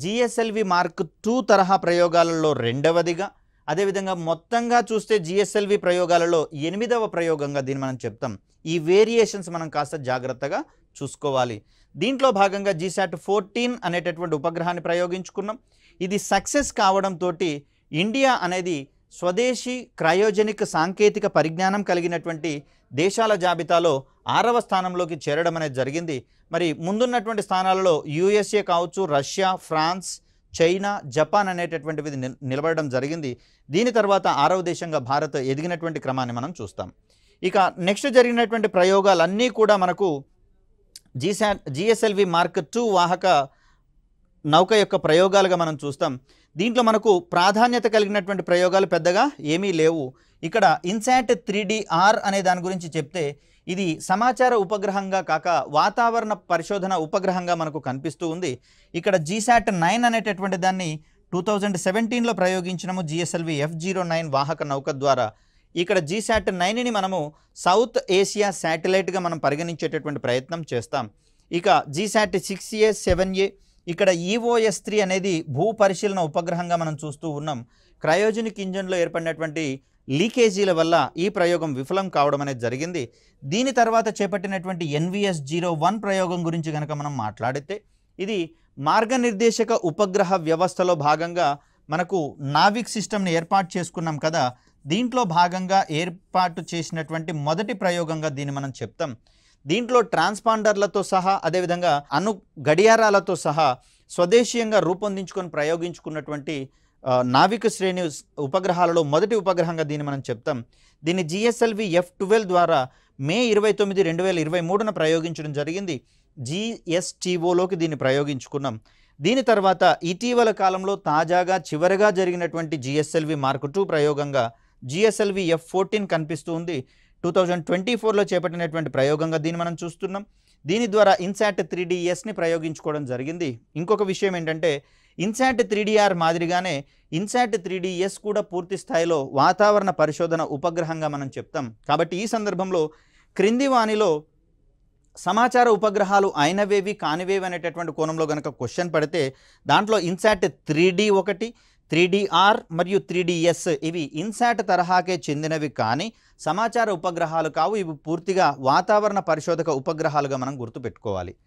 GSLV mark 2 తరహా ప్రయోగాలలో రెండవదిగా, అదేవిధంగా మొత్తంగా చూస్తే జిఎస్ఎల్వి ప్రయోగాలలో 8వ ప్రయోగంగా దీన్ని మనం చెప్తాం. ఈ వేరియేషన్స్ మనం కాస్త జాగ్రత్తగా చూసుకోవాలి. దీంట్లో భాగంగా జీశాట్ 14 అనేటటువంటి ఉపగ్రహాన్ని ప్రయోగించుకున్నాం. ఇది సక్సెస్ కావడంతో ఇండియా అనేది స్వదేశీ క్రయోజెనిక్ సాంకేతిక పరిజ్ఞానం కలిగినటువంటి దేశాల జాబితాలో 6వ స్థానంలోకి చేరడం అనేది జరిగింది. మరి ముందున్నటువంటి స్థానాలలో యుఎస్ఏ కావచ్చు, రష్యా, ఫ్రాన్స్, చైనా, జపాన్ అనేటటువంటివి నిలబడడం జరిగింది. దీని తర్వాత 6వ దేశంగా భారత్ ఎదిగినటువంటి క్రమాన్ని మనం చూస్తాం. ఇక నెక్స్ట్ జరిగినటువంటి ప్రయోగాలన్నీ కూడా మనకు జిఎస్ఎల్వి మార్క్ 2 వాహక నౌక యొక్క ప్రయోగాలుగా మనం చూస్తాం. దీంట్లో మనకు ప్రాధాన్యత కలిగినటువంటి ప్రయోగాలు పెద్దగా ఏమీ లేవు. ఇక్కడ ఇన్సాట్ 3DR అనే దాని గురించి చెప్తే ఇది సమాచార ఉపగ్రహంగా కాక వాతావరణ పరిశోధన ఉపగ్రహంగా మనకు కనిపిస్తూ ఉంది. ఇక్కడ జీశాట్ 9 అనేటటువంటి దాన్ని 2017లో ప్రయోగించినము జిఎస్ఎల్వి F09 వాహక నౌక ద్వారా. ఇక్కడ జీశాట్ 9ని మనము సౌత్ ఏషియా శాటిలైట్గా మనం పరిగణించేటటువంటి ప్రయత్నం చేస్తాం. ఇక జీశాట్ 6A 7A ఇక్కడ EOS-3 అనేది భూ పరిశీలన ఉపగ్రహంగా మనం చూస్తూ ఉన్నాం. క్రయోజెనిక్ ఇంజన్లో ఏర్పడినటువంటి లీకేజీల వల్ల ఈ ప్రయోగం విఫలం కావడం అనేది జరిగింది. దీని తర్వాత చేపట్టినటువంటి NVS-01 ప్రయోగం గురించి కనుక మనం మాట్లాడితే ఇది మార్గనిర్దేశక ఉపగ్రహ వ్యవస్థలో భాగంగా మనకు నావిక్ సిస్టమ్ని ఏర్పాటు చేసుకున్నాం కదా. దీంట్లో భాగంగా ఏర్పాటు చేసినటువంటి మొదటి ప్రయోగంగా దీన్ని మనం చెప్తాం. దీంట్లో ట్రాన్స్పాండర్లతో సహా అదేవిధంగా గడియారాలతో సహా స్వదేశీయంగా రూపొందించుకొని ప్రయోగించుకున్నటువంటి నావిక శ్రేణి ఉపగ్రహాలలో మొదటి ఉపగ్రహంగా దీన్ని మనం చెప్తాం. దీన్ని జిఎస్ఎల్వి F12 ద్వారా మే 29, 2023న ప్రయోగించడం జరిగింది. GSTOలోకి దీన్ని ప్రయోగించుకున్నాం. దీని తర్వాత ఇటీవల కాలంలో తాజాగా చివరిగా జరిగినటువంటి జిఎస్ఎల్వి మార్క్ 2 ప్రయోగంగా జిఎస్ఎల్వి F14 కనిపిస్తూ ఉంది. 2024లో చేపట్టినటువంటి ప్రయోగంగా దీన్ని మనం చూస్తున్నాం. దీని ద్వారా ఇన్సాట్ 3DS ప్రయోగించుకోవడం జరిగింది. ఇంకొక విషయం ఏంటంటే ఇన్సాట్ 3DR మాదిరిగానే ఇన్సాట్ 3DS కూడా పూర్తి స్థాయిలో వాతావరణ పరిశోధన ఉపగ్రహంగా మనం చెప్తాం. కాబట్టి ఈ సందర్భంలో క్రింది వానిలో సమాచార ఉపగ్రహాలు అయినవేవి కానివేవి అనేటటువంటి కోణంలో కనుక క్వశ్చన్ పడితే దాంట్లో ఇన్సాట్ 3D ఒకటి, 3DR మరియు 3DS ఇవి ఇన్సాట్ తరహాకే చెందినవి కానీ సమాచార ఉపగ్రహాలు కావు. ఇవి పూర్తిగా వాతావరణ పరిశోధక ఉపగ్రహాలుగా మనం గుర్తుపెట్టుకోవాలి.